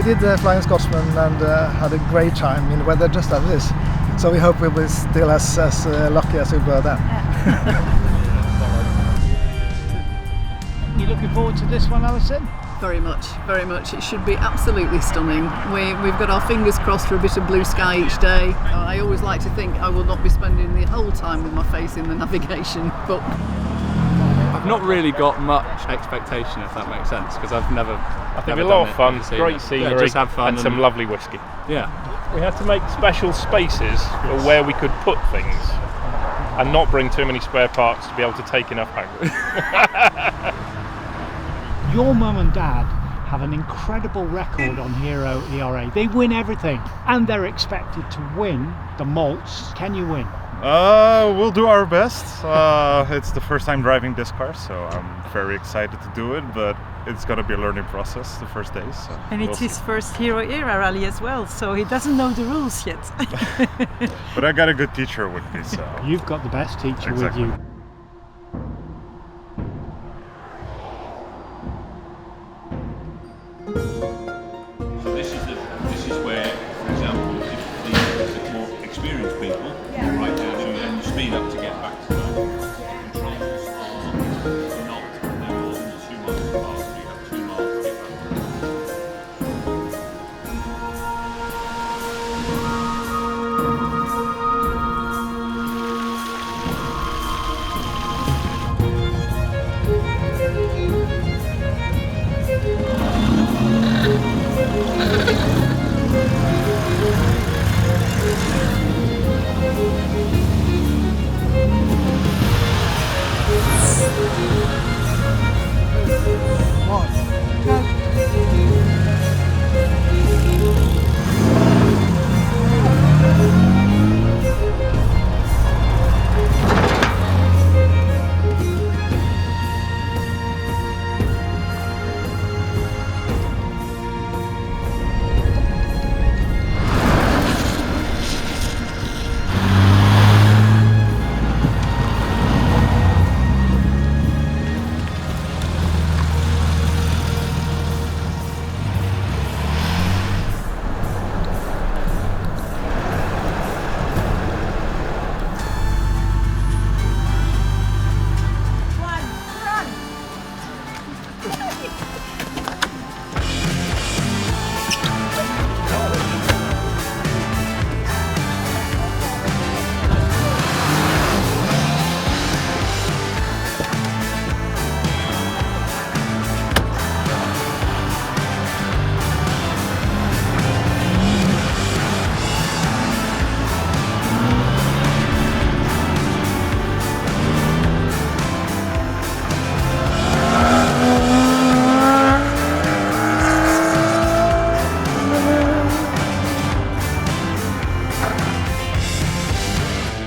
did the Flying Scotsman and had a great time in weather just as this. So we hope we'll be still as lucky as we were then. You looking forward to this one, Alison? Very much, very much. It should be absolutely stunning. We've got our fingers crossed for a bit of blue sky each day. I always like to think I will not be spending the whole time with my face in the navigation, but I've not really got much expectation, if that makes sense, because I've never. I think it'll be a lot of fun, great scenery, just have fun and some lovely whiskey. Yeah. We had to make special spaces for where we could put things and not bring too many spare parts to be able to take enough home. Your mum and dad have an incredible record on Hero ERA. They win everything, and they're expected to win the Malts. Can you win? We'll do our best. It's the first time driving this car, so I'm very excited to do it, but it's going to be a learning process the first days. So and it's his first Hero Era rally as well, so he doesn't know the rules yet. But I got a good teacher with me, so... You've got the best teacher Exactly. with you. So this is where, for example, if the more experienced people right down to and you speed up to get back to the controls are not no more than 2 miles apart. So you have 2 miles to get back.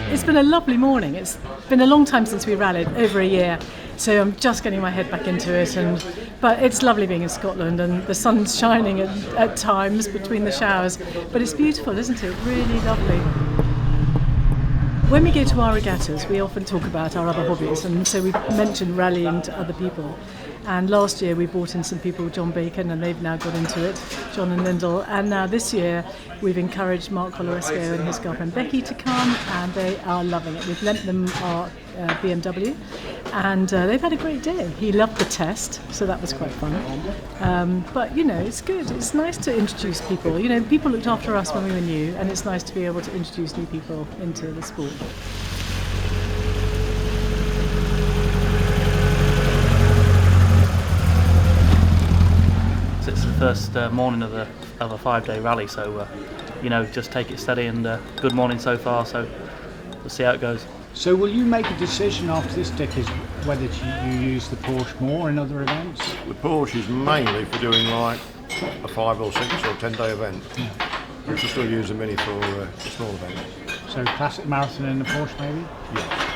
It's been a lovely morning. It's been a long time since we rallied, over a year, so I'm just getting my head back into it. But it's lovely being in Scotland, and the sun's shining at times between the showers. But it's beautiful, isn't it? Really lovely. When we go to our regattas, we often talk about our other hobbies, and so we mentioned rallying to other people. And last year we brought in some people, John Bacon, and they've now got into it, John and Lyndall. And now this year we've encouraged Mark Coloresco and his girlfriend Becky to come, and they are loving it. We've lent them our BMW, and they've had a great day. He loved the test, so that was quite fun. But you know, it's good. It's nice to introduce people. You know, people looked after us when we were new, and it's nice to be able to introduce new people into the sport. It's the first morning of a 5-day rally, so you know, just take it steady, and good morning so far, so we'll see how it goes. So will you make a decision after this, Dick, is whether you use the Porsche more in other events? The Porsche is mainly for doing like a 5 or 6 or 10-day event. We can still use the Mini for the small events. So classic marathon in the Porsche maybe? Yeah.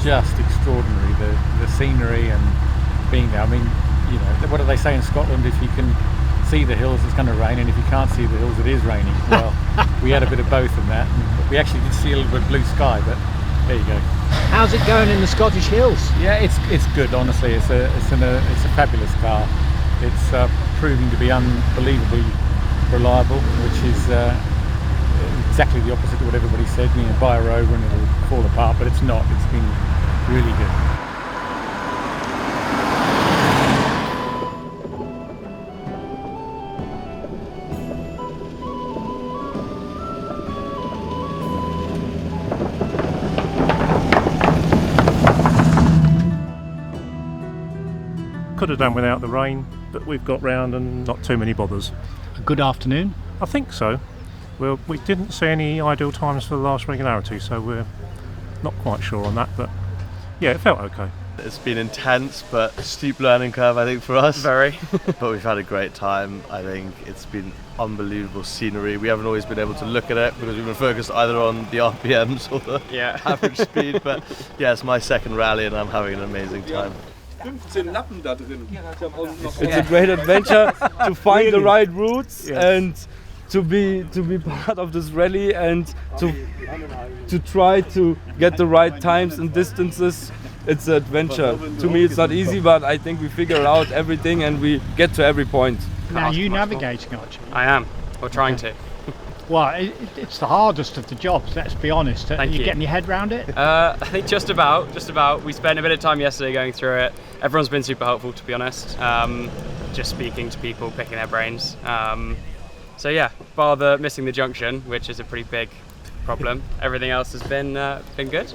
just extraordinary. The scenery and being there. I mean, you know, what do they say in Scotland? If you can see the hills, it's going to rain, and if you can't see the hills, it is raining. Well, we had a bit of both in that. And we actually did see a little bit of blue sky, but there you go. How's it going in the Scottish hills? Yeah, it's good. Honestly, it's a fabulous car. It's proving to be unbelievably reliable, which is exactly the opposite to what everybody said. You know, buy a Rover and it'll fall apart, but it's not. It's been really good. Could have done without the rain, but we've got round and not too many bothers. A good afternoon? I think so. Well, we didn't see any ideal times for the last regularity, so we're not quite sure on that, but yeah, it felt okay. It's been intense, but steep learning curve, I think, for us. Very. But we've had a great time. I think it's been unbelievable scenery. We haven't always been able to look at it because we've been focused either on the RPMs or the average speed, but yeah, it's my second rally and I'm having an amazing time. It's a great adventure to find the right routes and to be part of this rally and to try to get the right times and distances. It's an adventure. To me, it's not easy, but I think we figure out everything and we get to every point. Now you navigating, aren't you? I am, or trying to. Well, it's the hardest of the jobs, let's be honest. Thank you. Getting your head around it? I think just about. We spent a bit of time yesterday going through it. Everyone's been super helpful, to be honest. Just speaking to people, picking their brains. So yeah, bar missing the junction, which is a pretty big problem. Everything else has been good.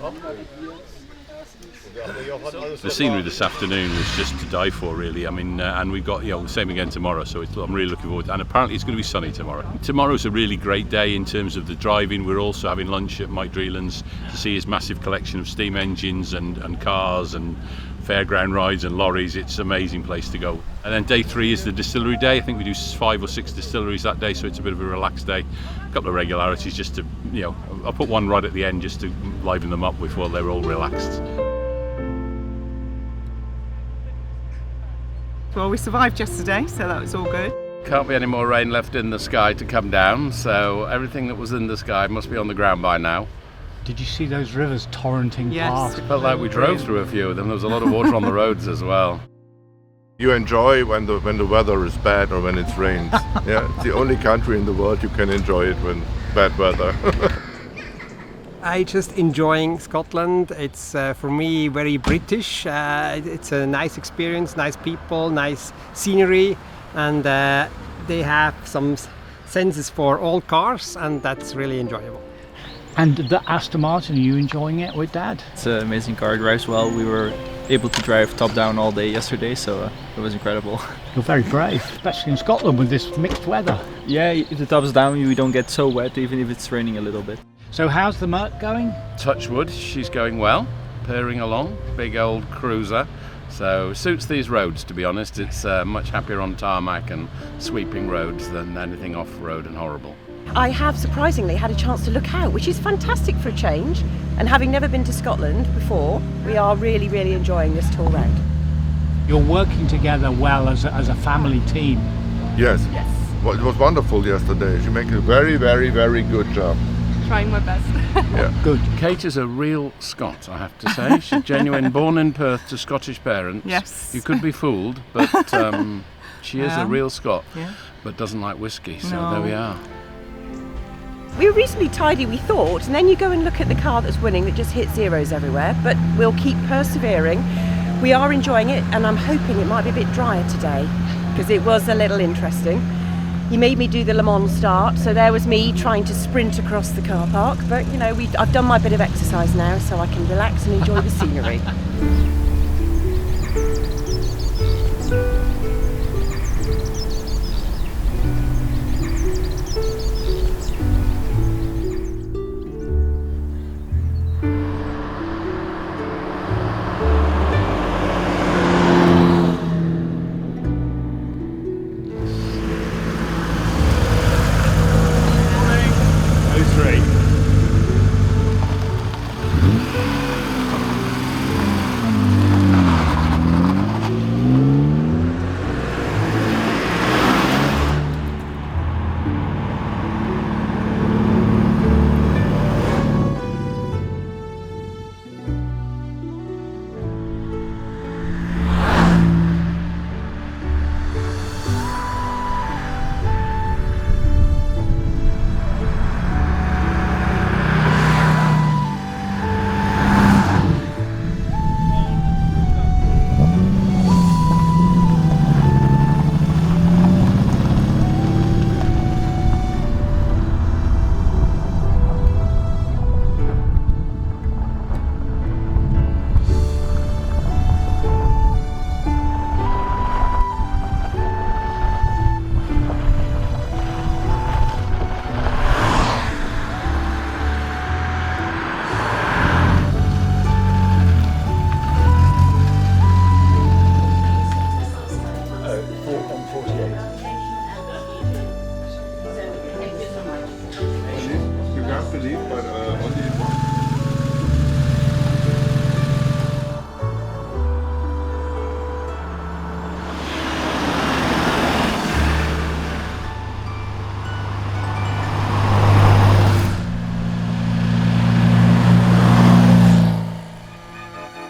The scenery this afternoon was just to die for, really. I mean, and we've got the same again tomorrow, so I'm really looking forward to it. And apparently it's going to be sunny tomorrow. Tomorrow's a really great day in terms of the driving. We're also having lunch at Mike Dreeland's to see his massive collection of steam engines and cars and fairground rides and lorries. It's an amazing place to go. And then day 3 is the distillery day. I think we do 5 or 6 distilleries that day, so it's a bit of a relaxed day. A couple of regularities just to, I'll put one right at the end just to liven them up while they're all relaxed. Well, we survived yesterday, so that was all good. Can't be any more rain left in the sky to come down, so everything that was in the sky must be on the ground by now. Did you see those rivers torrenting past? It felt like we drove through a few of them. There was a lot of water on the roads as well. You enjoy when the weather is bad or when it's rained. Yeah, it's the only country in the world you can enjoy it when bad weather. I just enjoying Scotland. It's for me very British. It's a nice experience, nice people, nice scenery, and they have some senses for all cars, and that's really enjoyable. And the Aston Martin, are you enjoying it with Dad? It's an amazing car, it drives well. We were able to drive top down all day yesterday, so it was incredible. You're very brave, especially in Scotland with this mixed weather. Yeah, if the top's down, we don't get so wet, even if it's raining a little bit. So how's the Merc going? Touch wood, she's going well, purring along, big old cruiser. So suits these roads, to be honest. It's much happier on tarmac and sweeping roads than anything off-road and horrible. I have surprisingly had a chance to look out, which is fantastic for a change. And having never been to Scotland before, we are really, really enjoying this tour round. You're working together well as a family team. Yes. Well, it was wonderful yesterday. She made a very, very, very good job. Trying my best. Yeah. Good. Kate is a real Scot, I have to say. She's genuine, born in Perth to Scottish parents. Yes. You could be fooled, but she is a real Scot, but doesn't like whiskey, so there we are. We were reasonably tidy, we thought, and then you go and look at the car that's winning that just hits zeros everywhere, but we'll keep persevering. We are enjoying it, and I'm hoping it might be a bit drier today, because it was a little interesting. He made me do the Le Mans start, so there was me trying to sprint across the car park, but I've done my bit of exercise now, so I can relax and enjoy the scenery. believe, but only in one.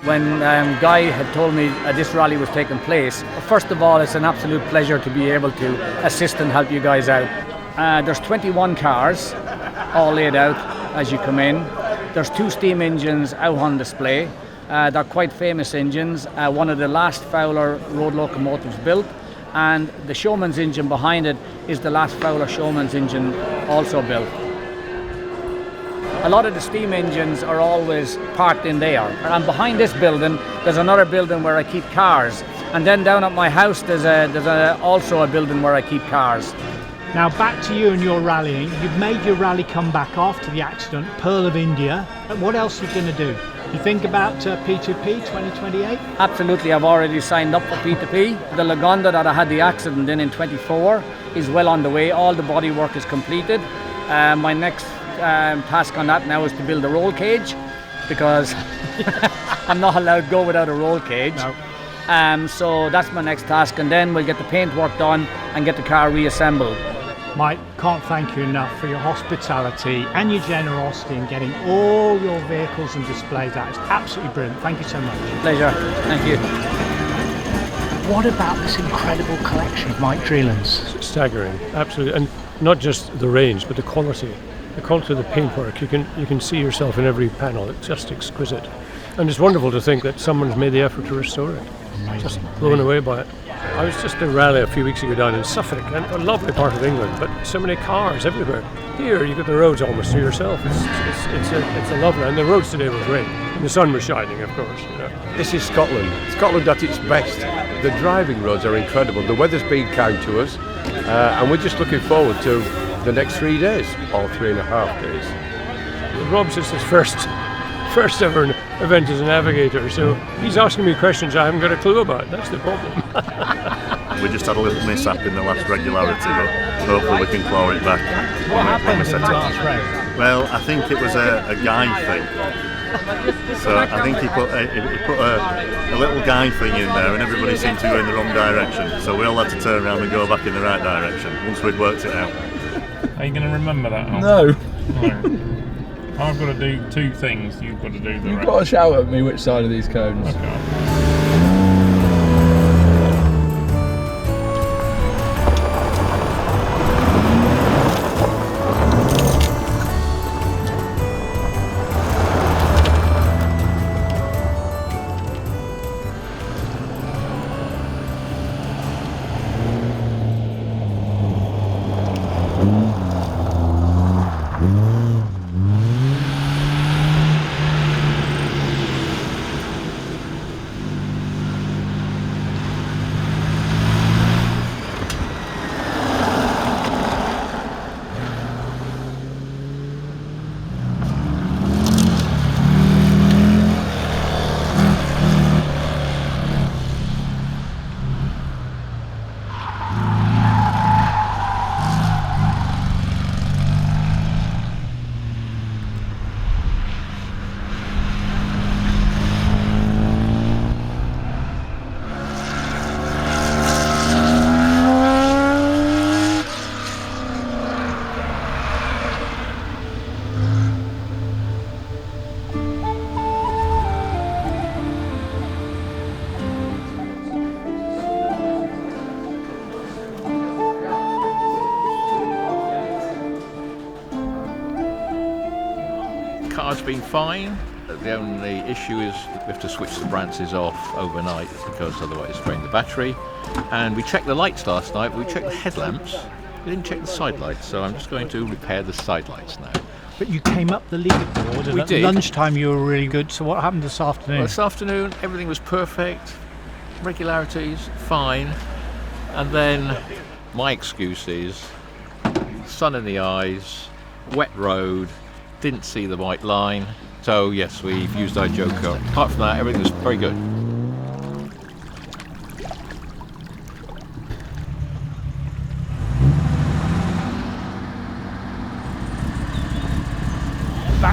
When Guy had told me this rally was taking place, first of all, it's an absolute pleasure to be able to assist and help you guys out. There's 21 cars all laid out as you come in. There's 2 steam engines out on display. They're quite famous engines. One of the last Fowler road locomotives built, and the Showman's engine behind it is the last Fowler Showman's engine also built. A lot of the steam engines are always parked in there. And behind this building, there's another building where I keep cars. And then down at my house, there's also a building where I keep cars. Now back to you and your rallying. You've made your rally comeback after the accident, Pearl of India. What else are you going to do? You think about P2P 2028? Absolutely, I've already signed up for P2P. The Lagonda that I had the accident in 24 is well on the way. All the body work is completed. My next task on that now is to build a roll cage, because I'm not allowed to go without a roll cage. No. So that's my next task, and then we'll get the paint work done and get the car reassembled. Mike, can't thank you enough for your hospitality and your generosity in getting all your vehicles and displays out. It's absolutely brilliant. Thank you so much. Pleasure. Thank you. What about this incredible collection of Mike Dreelands? Staggering, absolutely, and not just the range, but the quality. The quality of the paintwork, you can see yourself in every panel. It's just exquisite, and it's wonderful to think that someone's made the effort to restore it. Amazing. Just blown away by it. I was just at a rally a few weeks ago down in Suffolk, and a lovely part of England, but so many cars everywhere. Here you got the roads almost to yourself. It's a lovely, and the roads today were great. And the sun was shining, of course. You know. This is Scotland. Scotland at its best. The driving roads are incredible. The weather's been kind to us, and we're just looking forward to the next 3 days, or 3.5 days. Rob's is his first ever event as a navigator, so he's asking me questions I haven't got a clue about. That's the problem. We just had a little mishap in the last regularity, but hopefully we can claw it back when we set it. Well, I think it was a guy thing. So I think he put a little guy thing in there, and everybody seemed to go in the wrong direction. So we all had to turn around and go back in the right direction once we'd worked it out. Are you going to remember that? Al? No. No. I've got to do 2 things. You've got to do the rest. You've got to shout at me which side of these cones. Okay. Car's been fine. The only issue is we have to switch the branches off overnight because otherwise it's drained the battery. And we checked the lights last night, we checked the headlamps. We didn't check the side lights, so I'm just going to repair the side lights now. But you came up the leaderboard, and at lunchtime you were really good. So what happened this afternoon? Well, this afternoon everything was perfect, regularities fine, and then my excuse is sun in the eyes, wet road, didn't see the white line. So yes, we've used our joker. Apart from that, everything was very good.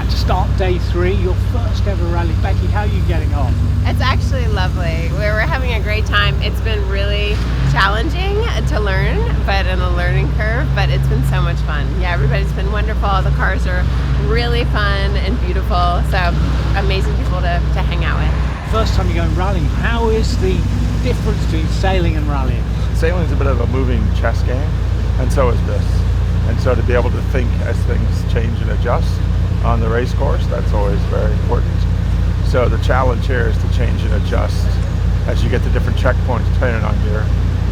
about to start day 3, your first ever rally. Becky, how are you getting on? It's actually lovely. We're having a great time. It's been really challenging to learn, but in a learning curve, but it's been so much fun. Yeah, everybody's been wonderful. The cars are really fun and beautiful, so amazing people to hang out with. First time you're going rallying, how is the difference between sailing and rallying? Sailing's a bit of a moving chess game, and so is this. And so to be able to think as things change and adjust on the race course, that's always very important. So the challenge here is to change and adjust as you get to different checkpoints depending on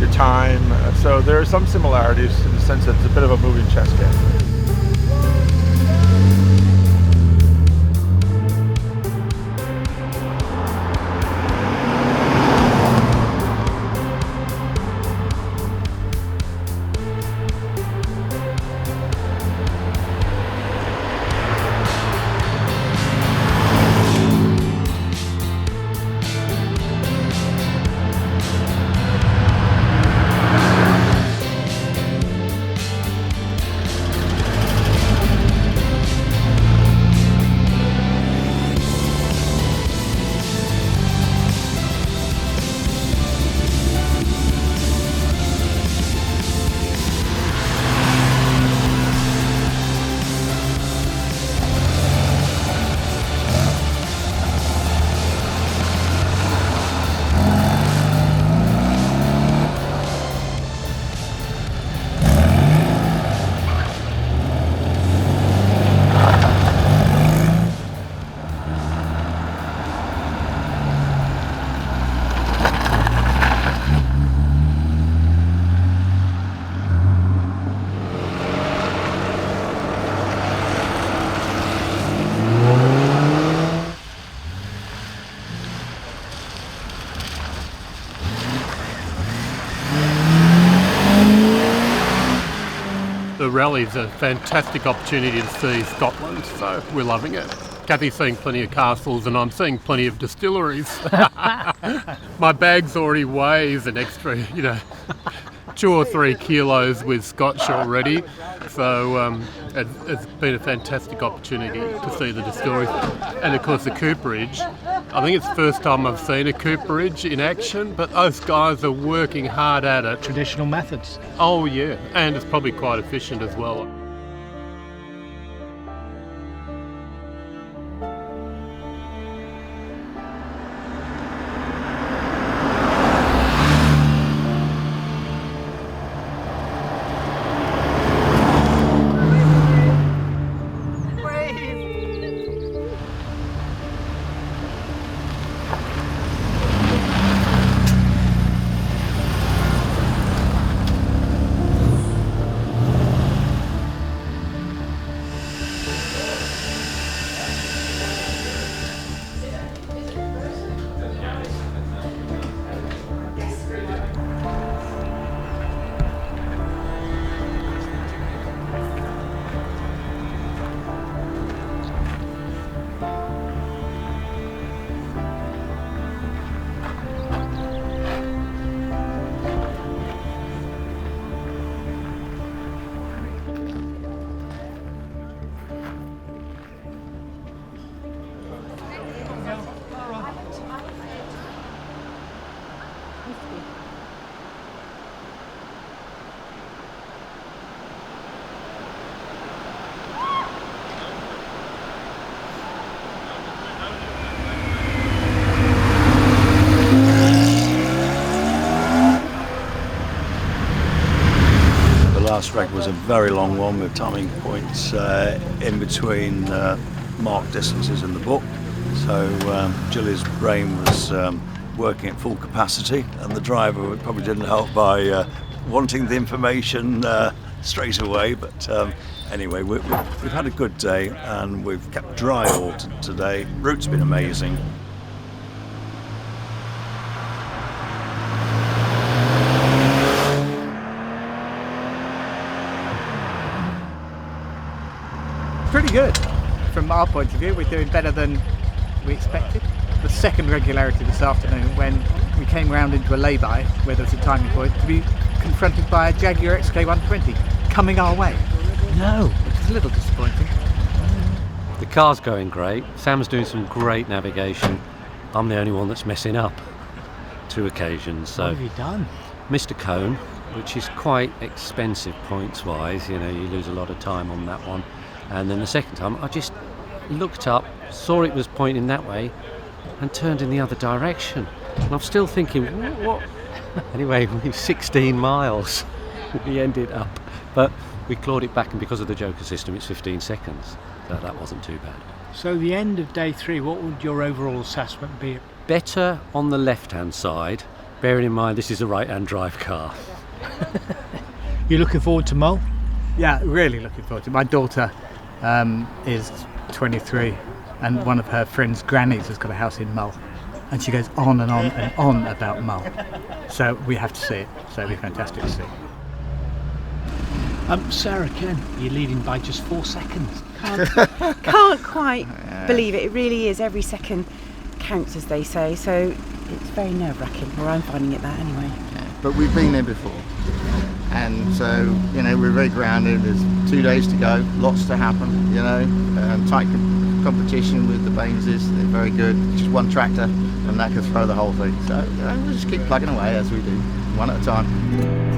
your time. So there are some similarities in the sense that it's a bit of a moving chess game. The rally's a fantastic opportunity to see Scotland, so we're loving it. Kathy's seeing plenty of castles and I'm seeing plenty of distilleries. My bag's already weighs an extra, 2 or 3 kilos with scotch already. So it's been a fantastic opportunity to see the distilleries. And of course the cooperage. I think it's the first time I've seen a cooperage in action, but those guys are working hard at it. Traditional methods. Oh yeah, and it's probably quite efficient as well. Last reg was a very long one with timing points in between marked distances in the book. So Julie's brain was working at full capacity, and the driver probably didn't help by wanting the information straight away. But anyway, we've had a good day, and we've kept dry all today. Route's been amazing. Pretty good from our point of view. We're doing better than we expected. The second regularity this afternoon, when we came round into a lay-by where there was a timing point, to be confronted by a Jaguar XK120 coming our way. No. Which is a little disappointing. The car's going great. Sam's doing some great navigation. I'm the only one that's messing up 2 occasions. So What have you done? missed a cone, which is quite expensive points wise. You know, you lose a lot of time on that one. And then the second time I just looked up, saw it was pointing that way and turned in the other direction. And I'm still thinking, what? Anyway, 16 miles we ended up. But we clawed it back, and because of the Joker system it's 15 seconds. So that wasn't too bad. So the end of day 3, what would your overall assessment be? Better on the left-hand side, bearing in mind this is a right-hand drive car. You looking forward to Mull? Yeah, really looking forward to it. My daughter is 23 and one of her friend's grannies has got a house in Mull, and she goes on and on and on about Mull. So we have to see it. So it'll be fantastic to see. Sarah, Ken, you're leading by just 4 seconds. Can't quite believe it. It really is. Every second counts, as they say. So it's very nerve-wracking, or I'm finding it that anyway. But we've been there before, and so we're very grounded. There's 2 days to go, lots to happen. Tight competition with the Baineses. They're very good. Just one tractor, and that could throw the whole thing. So we'll just keep plugging away as we do, one at a time.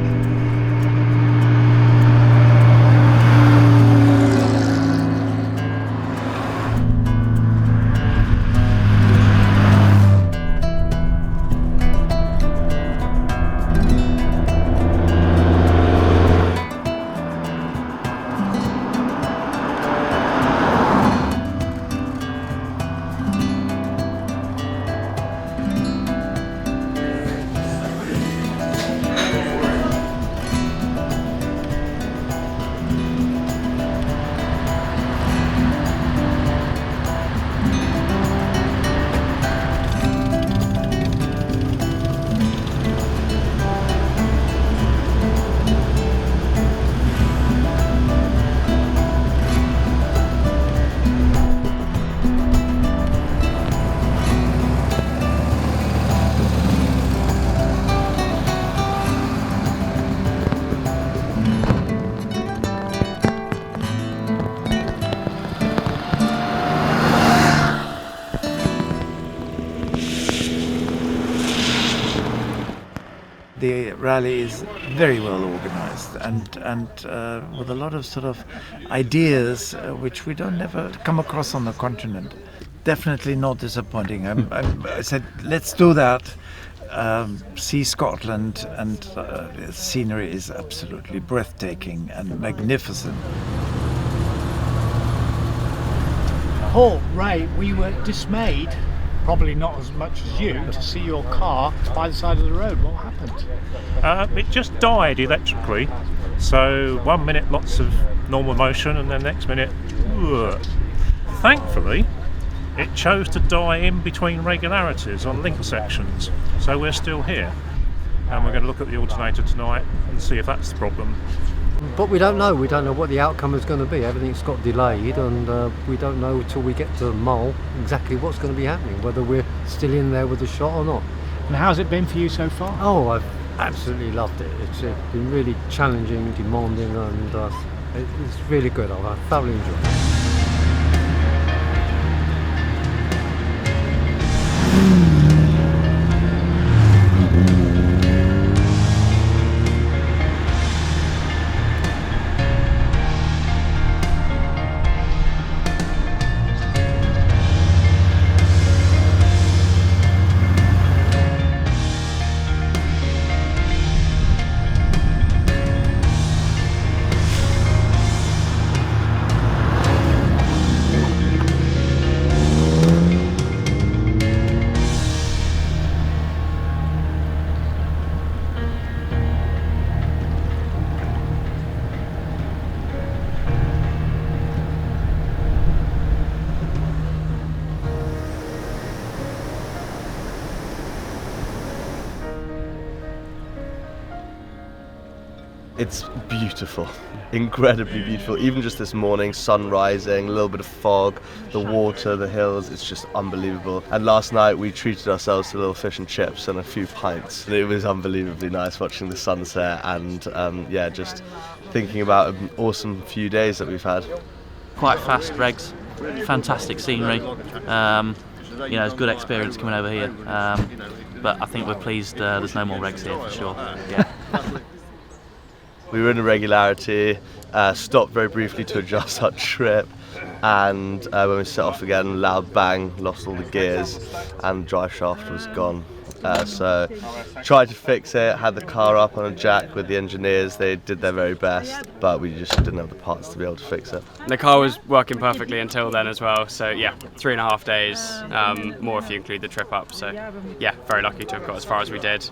The rally is very well organized and with a lot of sort of ideas which we don't never come across on the continent. Definitely not disappointing. I said, let's do that. See Scotland, and the scenery is absolutely breathtaking and magnificent. Paul, Ray, we were dismayed, probably not as much as you, to see your car by the side of the road. What happened? It just died electrically. So 1 minute lots of normal motion, and then next minute, ugh. Thankfully, it chose to die in between regularities on link sections. So we're still here, and we're going to look at the alternator tonight and see if that's the problem. But we don't know. We don't know what the outcome is going to be. Everything's got delayed, and we don't know till we get to Mull exactly what's going to be happening, whether we're still in there with the shot or not. And how's it been for you so far? Oh, I've absolutely loved it. It's been really challenging, demanding, and it's really good. I've thoroughly enjoyed it. It's beautiful, incredibly beautiful. Even just this morning, sun rising, a little bit of fog, the water, the hills, it's just unbelievable. And last night we treated ourselves to a little fish and chips and a few pints. It was unbelievably nice watching the sunset and just thinking about an awesome few days that we've had. Quite fast regs, fantastic scenery. It's a good experience coming over here. But I think we're pleased there's no more regs here for sure. Yeah. We were in irregularity, stopped very briefly to adjust our trip, and when we set off again, loud bang, lost all the gears, and the drive shaft was gone. So tried to fix it, had the car up on a jack with the engineers. They did their very best, but we just didn't have the parts to be able to fix it. The car was working perfectly until then as well, so yeah, 3.5 days, more if you include the trip up. So yeah, very lucky to have got as far as we did.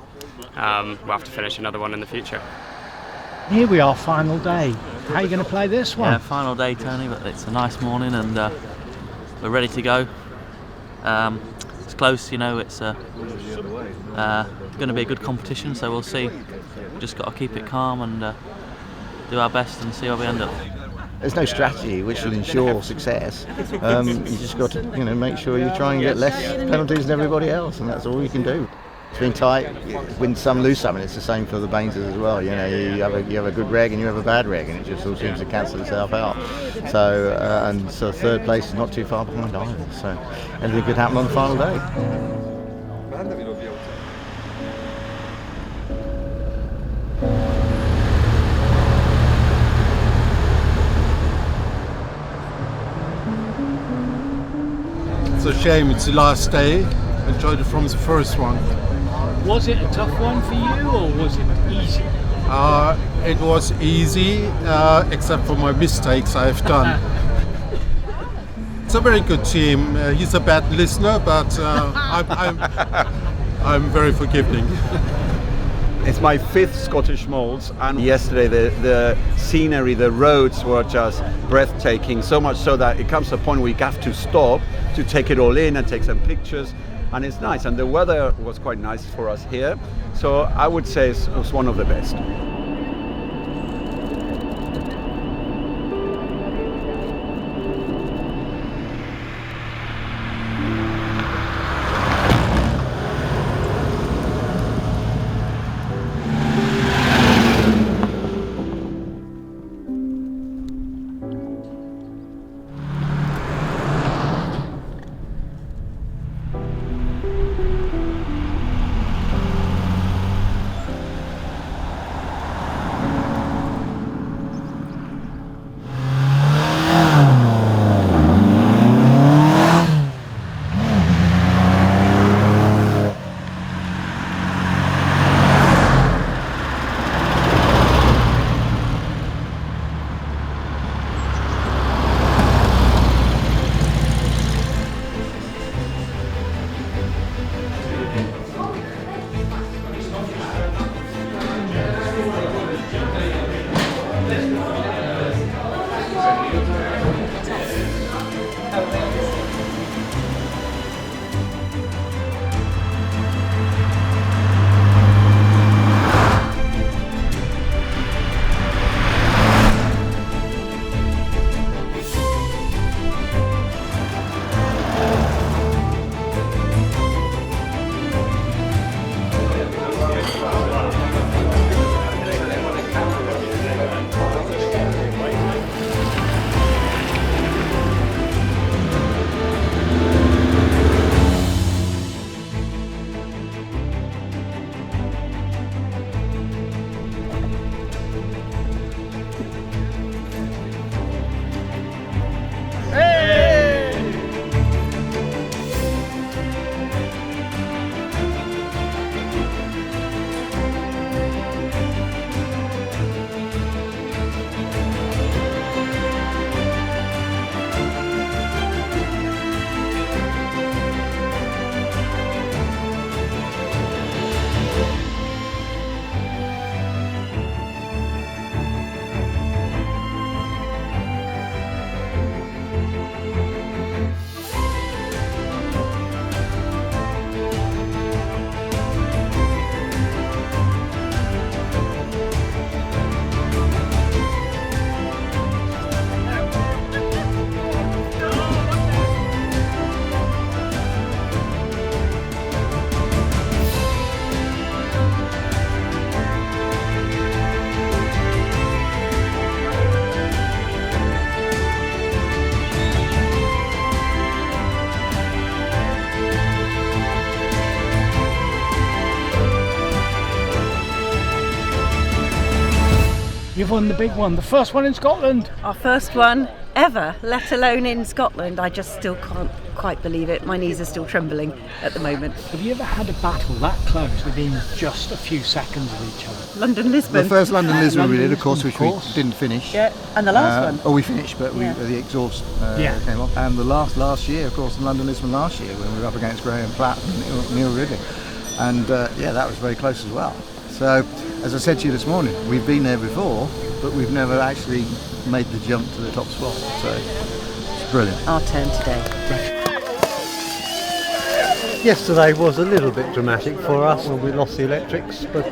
We'll have to finish another one in the future. Here we are, final day. How are you going to play this one? Yeah, final day, Tony, but it's a nice morning and we're ready to go. It's close, it's going to be a good competition, so we'll see. Just got to keep it calm and do our best and see where we end up. There's no strategy which will ensure success. You just got to, make sure you try and get less penalties than everybody else, and that's all you can do. It's been tight, win some, lose some, and it's the same for the Bainses as well. You have a good reg and you have a bad reg, and it just all seems to cancel itself out. So third place is not too far behind either. So anything could happen on the final day. It's a shame it's the last day. Enjoyed it from the first one. Was it a tough one for you, or was it easy? It was easy, except for my mistakes I've done. It's a very good team. He's a bad listener, but I'm very forgiving. It's my 5th Scottish Malts, and yesterday the scenery, the roads were just breathtaking, so much so that it comes to a point where you have to stop to take it all in and take some pictures, and it's nice, and the weather was quite nice for us here, so I would say it was one of the best. You've won the big one, the first one in Scotland. Our first one ever, let alone in Scotland. I just still can't quite believe it. My knees are still trembling at the moment. Have you ever had a battle that close within just a few seconds of each other? London-Lisbon. The first London-Lisbon we did, of course, London-Lisbon, which we didn't finish. Yeah, and the last one. Oh, we finished, but the exhaust came off. And the last year, of course, the London-Lisbon last year, when we were up against Graham Platt and Neil Ridley. And that was very close as well. So, as I said to you this morning, we've been there before, but we've never actually made the jump to the top spot. So, it's brilliant. Our turn today. Yesterday was a little bit dramatic for us when we lost the electrics, but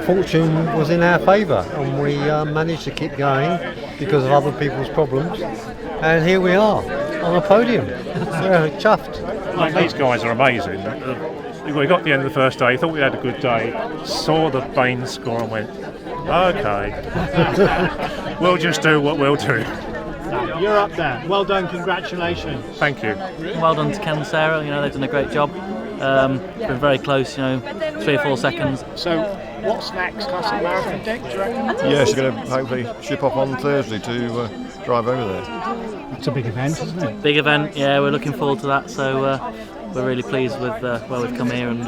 fortune was in our favour and we managed to keep going because of other people's problems, and here we are on a podium. We're chuffed. Like, these guys are amazing. We got to the end of the first day, thought we had a good day, saw the Baines score and went, okay, we'll just do what we'll do. You're up there. Well done, congratulations. Thank you. Well done to Ken and Sarah, they've done a great job. Been very close, 3 or 4 seconds. So, what's next? Classic Marathon, Dick, do you reckon? Yeah, she's going to hopefully ship off on Thursday to drive over there. It's a big event, isn't it? Big event, yeah, we're looking forward to that, so we're really pleased with where we've come here and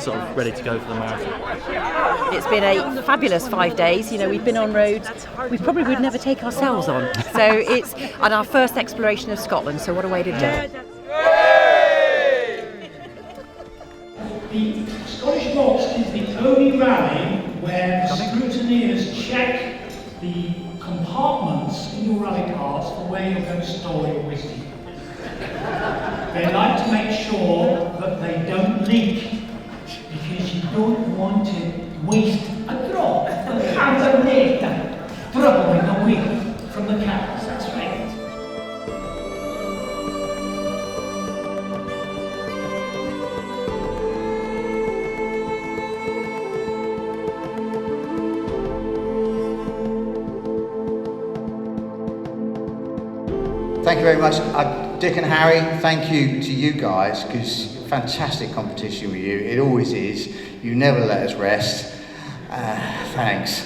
sort of ready to go for the marathon. It's been a fabulous 5 days. We've been on roads we probably would never take ourselves on. So it's and our first exploration of Scotland, so what a way to do it. The Scottish Malts is the only rally where scrutineers check the compartments in your rally cars for where you're going to store your whiskey. They like to make sure that they don't leak, because you don't want to waste a drop of carbonated troubling away from the cows. That's right. Thank you very much. Dick and Harry, thank you to you guys, because fantastic competition with you. It always is. You never let us rest. Thanks.